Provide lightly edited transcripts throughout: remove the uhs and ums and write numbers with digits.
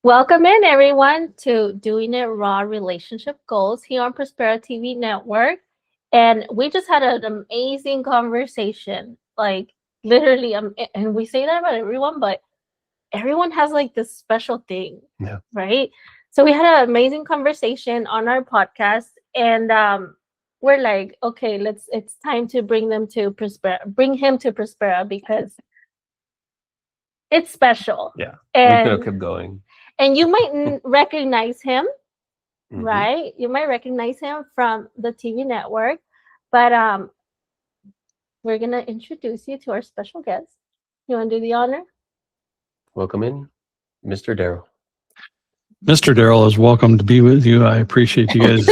Welcome in everyone to Doing It Raw Relationship Goals here on Prospera TV Network. And we just had an amazing conversation. Like literally, and we say that about everyone, but everyone has like this special thing, Yeah. right? So we had an amazing conversation on our podcast, and we're like, okay, it's time to bring him to Prospera because it's special. Yeah. We could have And kept going. and you might recognize him, Hmm. right? You might recognize him from the TV network, but we're gonna introduce you to our special guest. You want to do the honor? Welcome in, Mr. Daryl. Mr. Daryl is welcome to be with you. I appreciate you guys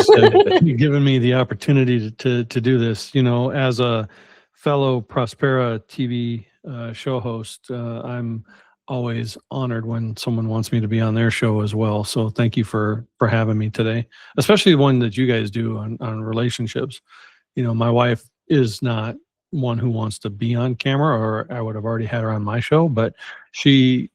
giving me the opportunity to do this. You know, as a fellow Prospera TV show host, I'm always honored when someone wants me to be on their show as well. So thank you for having me today, especially the one that you guys do on relationships. You know, my wife is not one who wants to be on camera, or I would have already had her on my show, but she's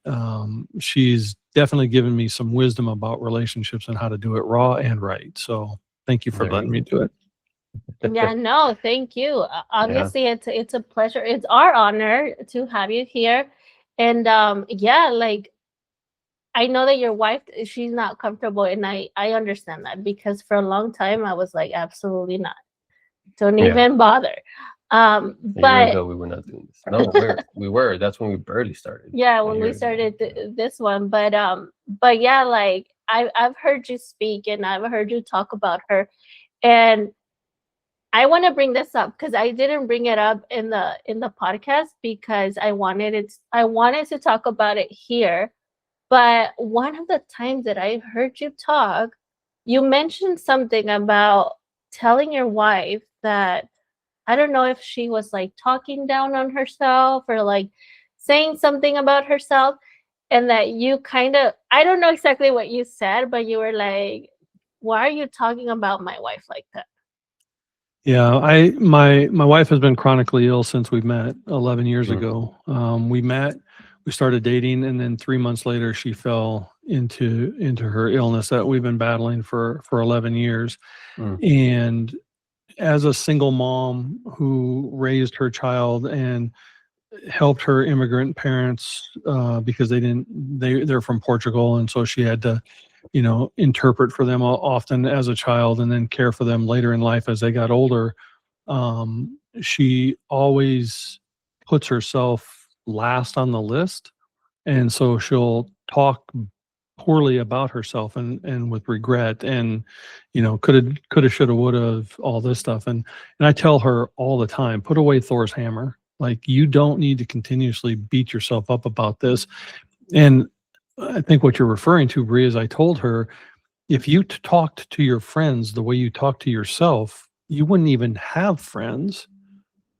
definitely given me some wisdom about relationships and how to do it raw and right. So thank you for There letting you me do it. Yeah, no, thank you. Yeah. Obviously, it's a pleasure. It's our honor to have you here, and yeah, like I know that your wife, she's not comfortable, and I understand that because for a long time I was like, absolutely not. Don't Yeah. even bother. A year But ago, we were not doing this. No, we were. That's when we barely started. yeah, A when year we ago. started this one, but yeah, like I've heard you speak and I've heard you talk about her, and I want to bring this up because I didn't bring it up in the podcast because I wanted to talk about it here. But one of the times that I heard you talk, you mentioned something about telling your wife that I don't know if she was like talking down on herself or like saying something about herself, and that you kind of, I don't know exactly what you said, but you were like, why are you talking about my wife like that? Yeah, my wife has been chronically ill since we met 11 years Mm. ago. We met, we started dating, and then 3 months later she fell into her illness that we've been battling for 11 years. Mm. And as a single mom who raised her child and helped her immigrant parents, because they're from Portugal, and so she had to, you know, interpret for them often as a child and then care for them later in life as they got older. She always puts herself last on the list, and so she'll talk poorly about herself and with regret, and you know, coulda shoulda woulda, all this stuff. And I tell her all the time, put away Thor's hammer. Like, you don't need to continuously beat yourself up about this. And I think what you're referring to, Brie, is I told her, if you talked to your friends the way you talk to yourself, you wouldn't even have friends.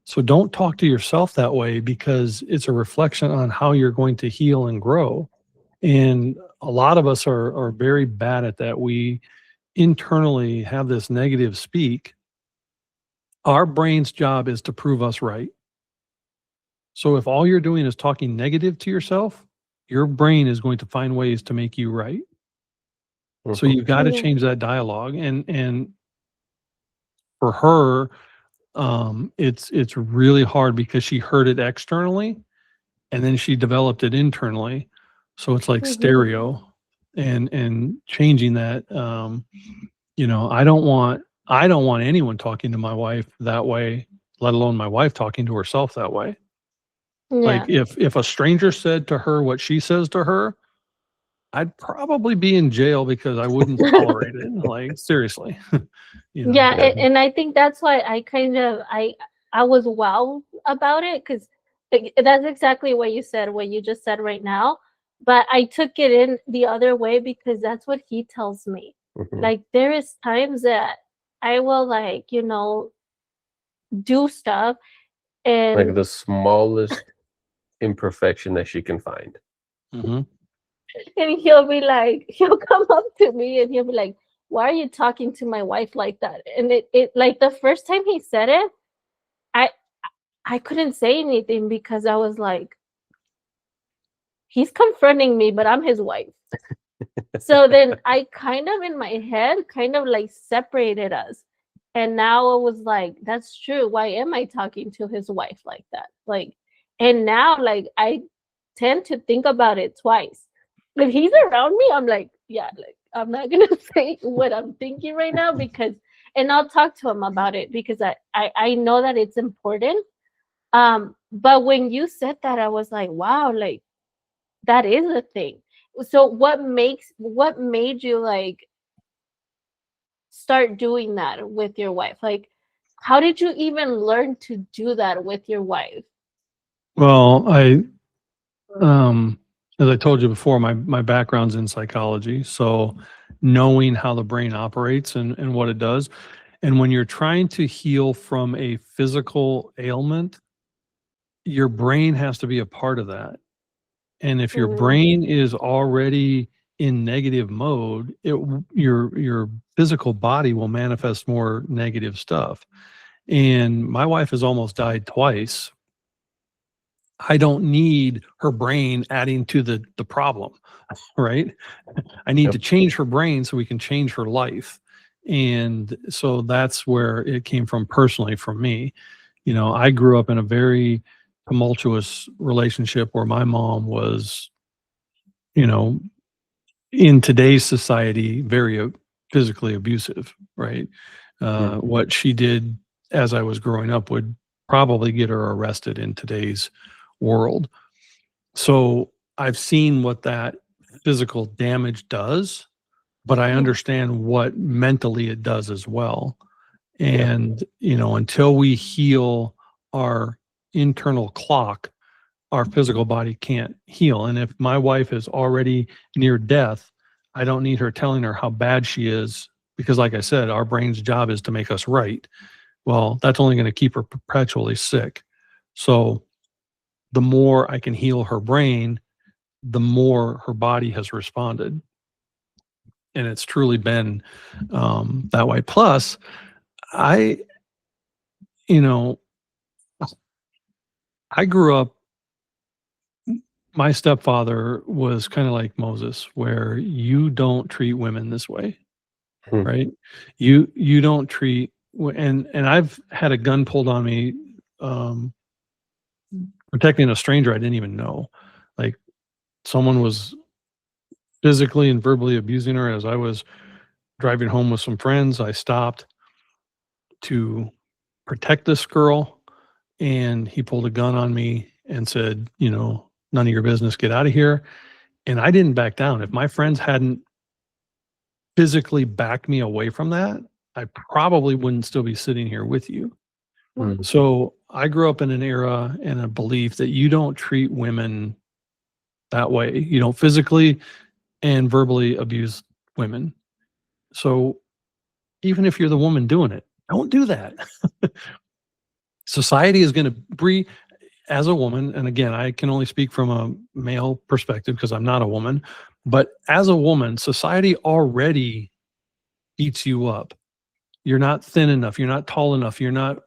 So don't talk to yourself that way, because it's a reflection on how you're going to heal and grow. And a lot of us are very bad at that. We internally have this negative speak. Our brain's job is to prove us right. So if all you're doing is talking negative to yourself, your brain is going to find ways to make you right. So Mhm. you've got to Yeah. change that dialogue. And for her, it's really hard because she heard it externally and then she developed it internally. So it's like Mhm. stereo, and changing that. You know, I don't want anyone talking to my wife that way, let alone my wife talking to herself that way. Like, Yeah. if a stranger said to her what she says to her, I'd probably be in jail because I wouldn't tolerate it. Like, seriously. You know. Yeah, Yeah. and I think that's why I kind of I was wow about it because that's exactly what you said, what you just said right now. But I took it in the other way because that's what he tells me. Mhm. Like there is times that I will like, do stuff Like and the smallest imperfection that she can find. Mhm. he'll be like, he'll come up to me and he'll be like, why are you talking to my wife like that? And it like the first time he said it, I I couldn't say anything because I was like, he's confronting me, but I'm his wife. So then I kind of in my head kind of like separated us. And now it was like, that's true. Why am I talking to his wife like that? Like, and now like I tend to think about it twice. If he's around me, I'm like, yeah, like I'm not gonna say what I'm thinking right now because, and I'll talk to him about it because I know that it's important. But when you said that, I was like, wow, like that is a thing. So what made you like start doing that with your wife? Like, how did you even learn to do that with your wife? Well, as I told you before, my background's in psychology. So knowing how the brain operates and what it does. And when you're trying to heal from a physical ailment, your brain has to be a part of that. And if your Mm, brain is already in negative mode, your physical body will manifest more negative stuff. And my wife has almost died twice. I don't need her brain adding to the problem, right? I need to Yep. change her brain so we can change her life. And so that's where it came from personally for me. You know, I grew up in a very tumultuous relationship where my mom was, you know, in today's society, very physically abusive, right? Mm. What she did as I was growing up would probably get her arrested in today's world. So I've seen what that physical damage does, but I yeah. understand what mentally it does as well. Yeah. And, you know, until we heal our internal clock, our physical body can't heal. And if my wife is already near death, I don't need her telling her how bad she is because, like I said, our brain's job is to make us right. Well, that's only going to keep her perpetually sick. So the more I can heal her brain, the more her body has responded. And it's truly been that way. Plus, I, you know, I grew up, my stepfather was kind of like Moses, where you don't treat women this way, Hmm. right? You don't treat, and I've had a gun pulled on me, um, protecting a stranger I didn't even know. Like someone was physically and verbally abusing her as I was driving home with some friends. I stopped to protect this girl, and he pulled a gun on me and said, you know, none of your business, get out of here. And I didn't back down. If my friends hadn't physically backed me away from that, I probably wouldn't still be sitting here with you. Mm. So I grew up in an era and a belief that you don't treat women that way. You don't physically and verbally abuse women. So even if you're the woman doing it, don't do that. Society is going to breed as a woman. And again, I can only speak from a male perspective because I'm not a woman. But as a woman, society already beats you up. You're not thin enough. You're not tall enough. You're not.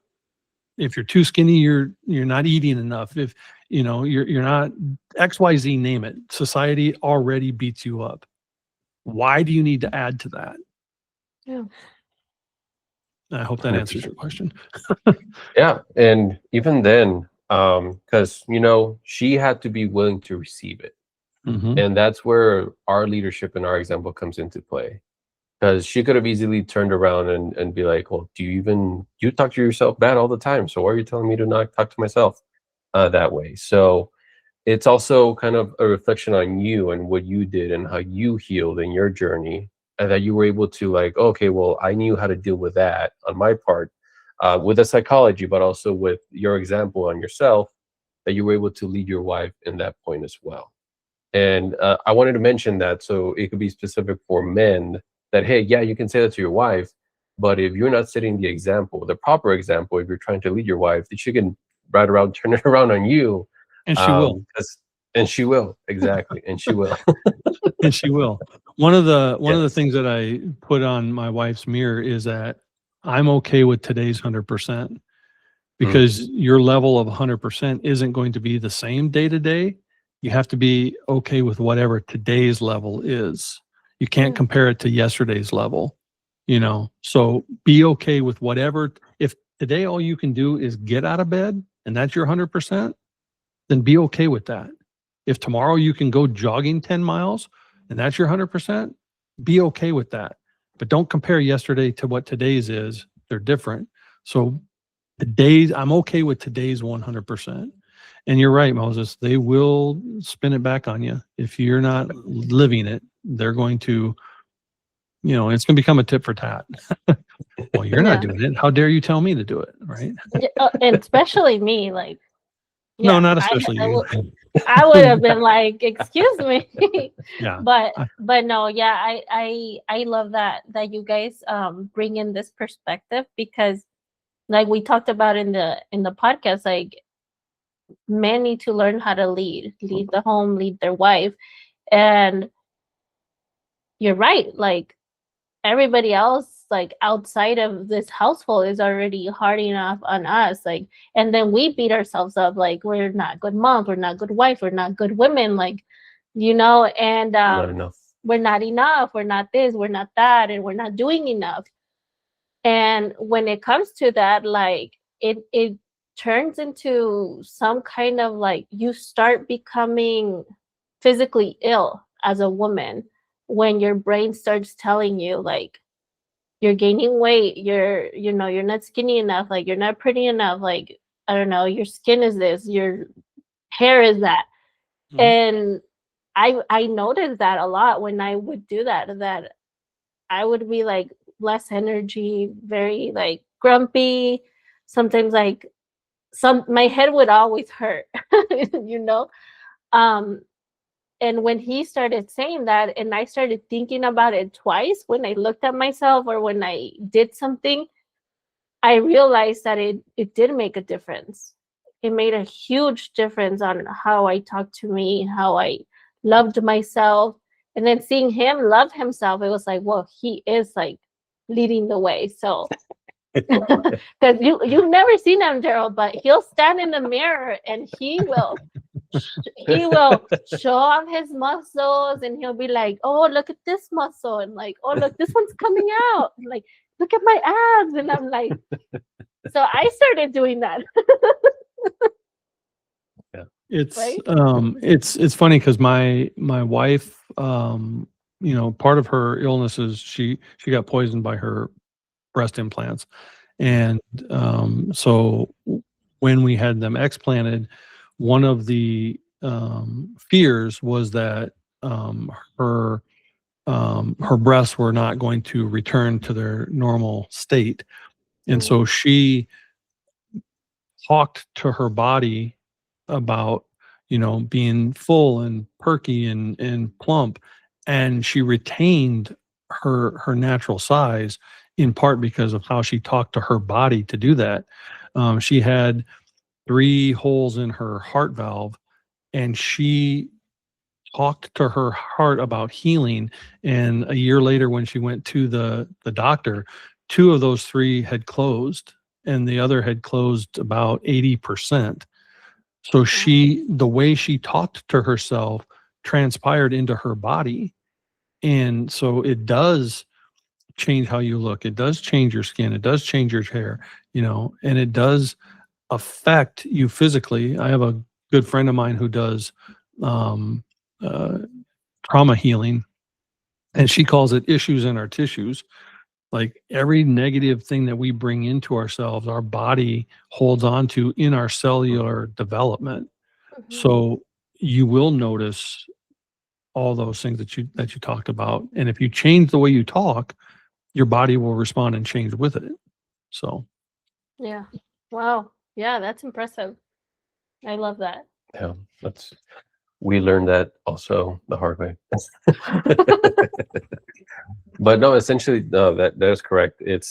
If you're too skinny, you're not eating enough. If you know you're not XYZ, name it. Society already beats you up. Why do you need to add to that? Yeah. I hope that answers your question. Yeah. And even then, because, you know, she had to be willing to receive it. Mm-hmm. And that's where our leadership and our example comes into play. Because she could have easily turned around and be like, well, you talk to yourself bad all the time. So why are you telling me to not talk to myself that way? So it's also kind of a reflection on you and what you did and how you healed in your journey, and that you were able to like, okay, well, I knew how to deal with that on my part, with the psychology, but also with your example on yourself, that you were able to lead your wife in that point as well. And I wanted to mention that so it could be specific for men that, hey, yeah, you can say that to your wife, but if you're not setting the example, the proper example, if you're trying to lead your wife, that she can right around turn it around on you. And she will. 'Cause she will, exactly, and she will. And she will. One of the Yes. things that I put on my wife's mirror is that I'm okay with today's 100% because your level of 100% isn't going to be the same day to day. You have to be okay with whatever today's level is. You can't compare it to yesterday's level, so be okay with whatever. If today all you can do is get out of bed and that's your 100%, then be okay with that. If tomorrow you can go jogging 10 miles and that's your 100%, be okay with that. But don't compare yesterday to what today's is. They're different. So I'm okay with today's 100%. And you're right, Moses, they will spin it back on you. If you're not living it, they're going to, it's going to become a tit for tat. Well, you're not doing it. How dare you tell me to do it, right? And especially me, like, no, not especially you. I would have been like, excuse me. Yeah. But no, yeah, I love that you guys bring in this perspective, because like we talked about in the podcast, like men need to learn how to lead the home, lead their wife. And you're right, like everybody else, like outside of this household, is already hard enough on us, like, and then we beat ourselves up, like we're not good moms, we're not good wife, we're not good women, like, and Not enough. we're not enough, we're not this, we're not that, and we're not doing enough. And when it comes to that, like it turns into some kind of like, you start becoming physically ill as a woman when your brain starts telling you like, you're gaining weight, you're not skinny enough, like you're not pretty enough, like, I don't know, your skin is this, your hair is that. Mm-hmm. And I noticed that a lot when I would do that I would be like less energy, very like grumpy, sometimes like my head would always hurt. And when he started saying that, and I started thinking about it twice when I looked at myself or when I did something, I realized that it did make a difference. It made a huge difference on how I talked to me, how I loved myself. And then seeing him love himself, it was like, well, he is like leading the way. So, because you've never seen him, Daryl, but he'll stand in the mirror and he will show off his muscles, and he'll be like, oh, look at this muscle, and like, oh, look, this one's coming out, and like, look at my abs. And I'm like, so I started doing that. Yeah. It's funny because my wife, part of her illness is she got poisoned by her breast implants. And so when we had them explanted, one of the fears was that her breasts were not going to return to their normal state. And so she talked to her body about, being full and perky and plump, and she retained her natural size, in part because of how she talked to her body to do that. She had 3 holes in her heart valve, and she talked to her heart about healing. And a year later, when she went to the doctor, 2 of those 3 had closed, and the other had closed about 80%. So the way she talked to herself transpired into her body. And so it does change how you look. It does change your skin. It does change your hair, and it does affect you physically. I have a good friend of mine who does trauma healing, and she calls it issues in our tissues. Like every negative thing that we bring into ourselves, our body holds on to in our cellular development. Mm-hmm. So you will notice all those things that you talked about. And if you change the way you talk, your body will respond and change with it. So. Yeah. Wow. Yeah, that's impressive. I love that. Yeah, we learned that also the hard way. But no, essentially, no, that is correct. It's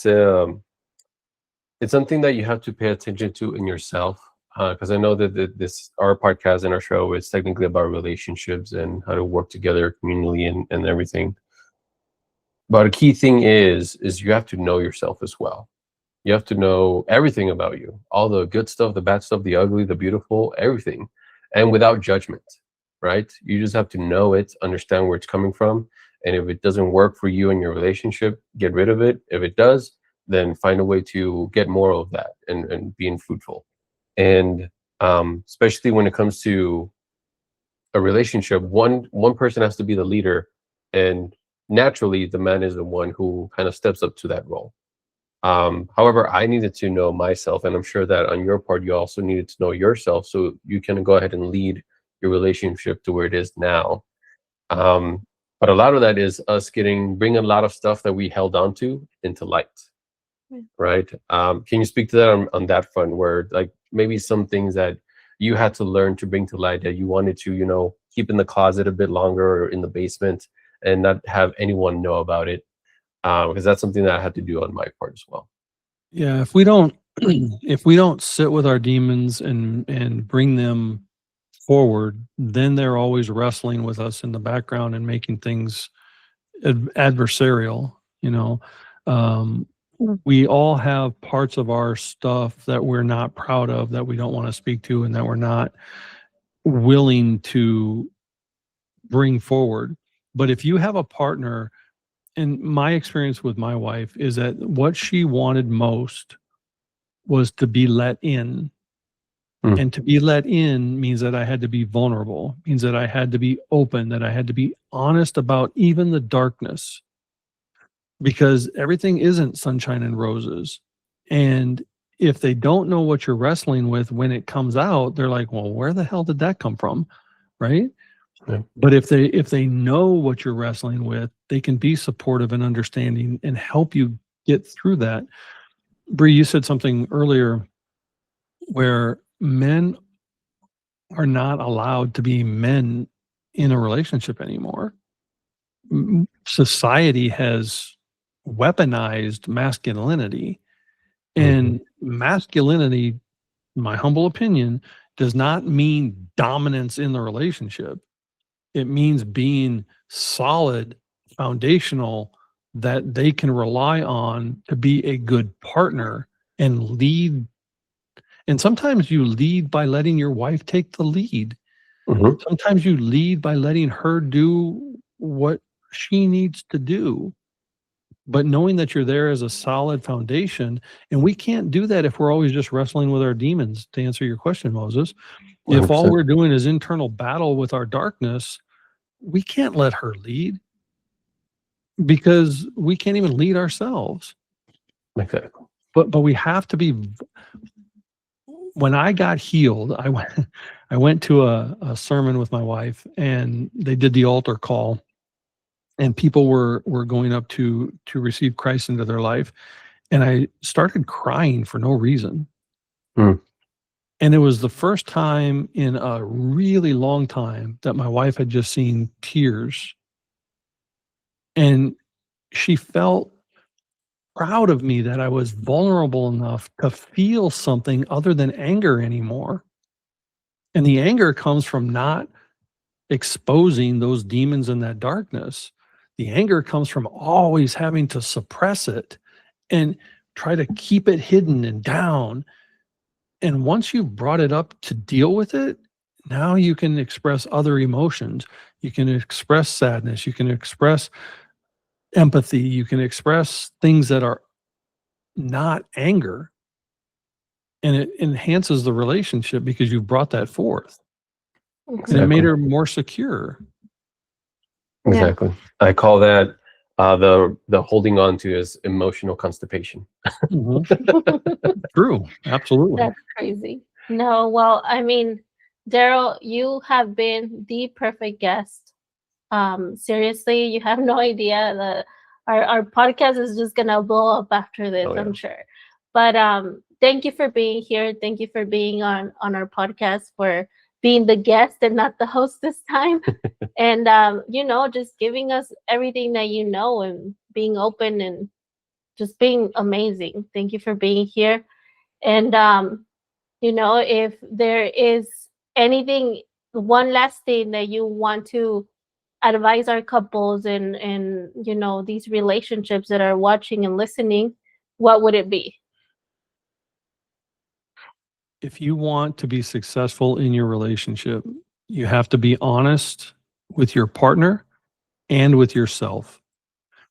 something that you have to pay attention to in yourself, because I know that our podcast and our show is technically about relationships and how to work together communally and everything. But a key thing is you have to know yourself as well. You have to know everything about you, all the good stuff, the bad stuff, the ugly, the beautiful, everything, and without judgment, right? You just have to know it, understand where it's coming from, And if it doesn't work for you and your relationship, get rid of it. If it does, then find a way to get more of that and being fruitful. And especially when it comes to a relationship, one person has to be the leader, and naturally the man is the one who kind of steps up to that role. However, I needed to know myself, and I'm sure that on your part, you also needed to know yourself, so you can go ahead and lead your relationship to where it is now. But a lot of that is us bringing a lot of stuff that we held on to into light, right? Can you speak to that on that front, where like maybe some things that you had to learn to bring to light that you wanted to, keep in the closet a bit longer or in the basement and not have anyone know about it? Because that's something that I had to do on my part as well. Yeah, if we don't if we don't sit with our demons and bring them forward, then they're always wrestling with us in the background and making things adversarial. We all have parts of our stuff that we're not proud of, that we don't want to speak to, and that we're not willing to bring forward. But if you have a partner, and my experience with my wife is that what she wanted most was to be let in. And to be let in means that I had to be vulnerable, means that I had to be open, that I had to be honest about even the darkness, because everything isn't sunshine and roses. And if they don't know what you're wrestling with when it comes out, they're like, well, where the hell did that come from? Right? Yeah. But if they know what you're wrestling with, they can be supportive and understanding and help you get through that. Bree, you said something earlier where men are not allowed to be men in a relationship anymore. Society has weaponized masculinity, and masculinity, in my humble opinion, does not mean dominance in the relationship. It means being solid, foundational, that they can rely on to be a good partner and lead. And sometimes you lead by letting your wife take the lead. Sometimes you lead by letting her do what she needs to do, but knowing that you're there as a solid foundation. And we can't do that if we're always just wrestling with our demons, to answer your question, Moses. 100%. If all we're doing is internal battle with our darkness, we can't let her lead, because we can't even lead ourselves. Exactly. But we have to be. When I got healed, I went to a sermon with my wife, and they did the altar call, and people were going up to receive Christ into their life, and I started crying for no reason. And it was the first time in a really long time that my wife had just seen tears, and she felt proud of me that I was vulnerable enough to feel something other than anger anymore. And the anger comes from not exposing those demons in that darkness. The anger comes from always having to suppress it and try to keep it hidden and down. And once you've brought it up to deal with it, now you can express other emotions. You can express sadness. You can express empathy. You can express things that are not anger. And it enhances the relationship because you brought that forth. Exactly. And it made her more secure. Exactly. Yeah. I call that the holding on to is emotional constipation. True. Absolutely. That's crazy. No, well, I mean, Daryl, you have been the perfect guest. Seriously, you have no idea that our podcast is just gonna blow up after this, I'm sure. But thank you for being here. Thank you for being on our podcast, for being the guest and not the host this time. And just giving us everything that you know, and being open and just being amazing. Thank you for being here. And if there is anything, one last thing that you want to advise our couples and these relationships that are watching and listening, what would it be? If you want to be successful in your relationship, you have to be honest with your partner, and with yourself.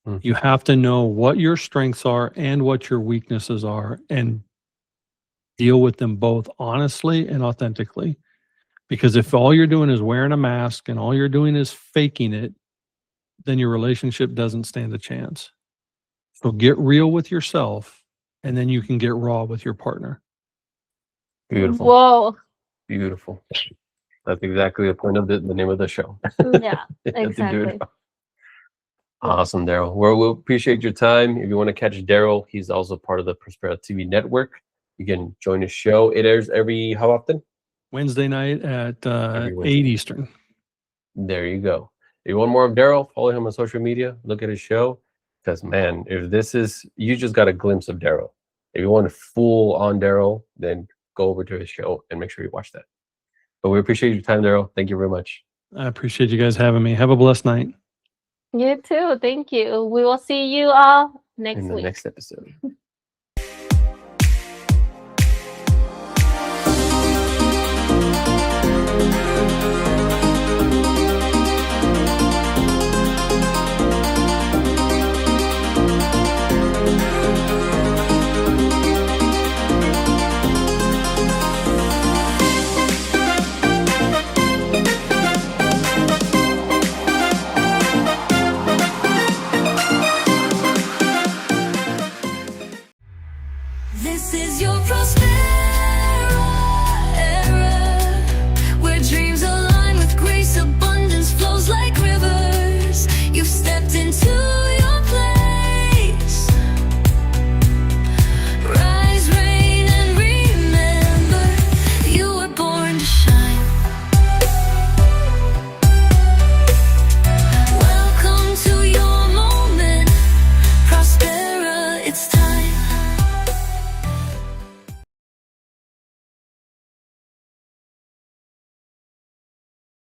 Mhm. You have to know what your strengths are and what your weaknesses are, and deal with them both honestly and authentically. Because if all you're doing is wearing a mask and all you're doing is faking it, then your relationship doesn't stand a chance. So get real with yourself, and then you can get raw with your partner. Beautiful. Whoa. Beautiful. That's exactly the point of the name of the show. Yeah, You have to do it exactly. raw. Awesome, Daryl. Well, we'll appreciate your time. If you want to catch Daryl, he's also part of the Prospera TV Network. You can join his show. It airs how often? Wednesday night at Every Wednesday. 8 Eastern. There you go. If you want more of Daryl, follow him on social media, look at his show. Because, man, if this is, you just got a glimpse of Daryl. If you want full on Daryl, then go over to his show and make sure you watch that. But we appreciate your time, Daryl. Thank you very much. I appreciate you guys having me. Have a blessed night. You too. Thank you. We will see you all next In the week. next episode.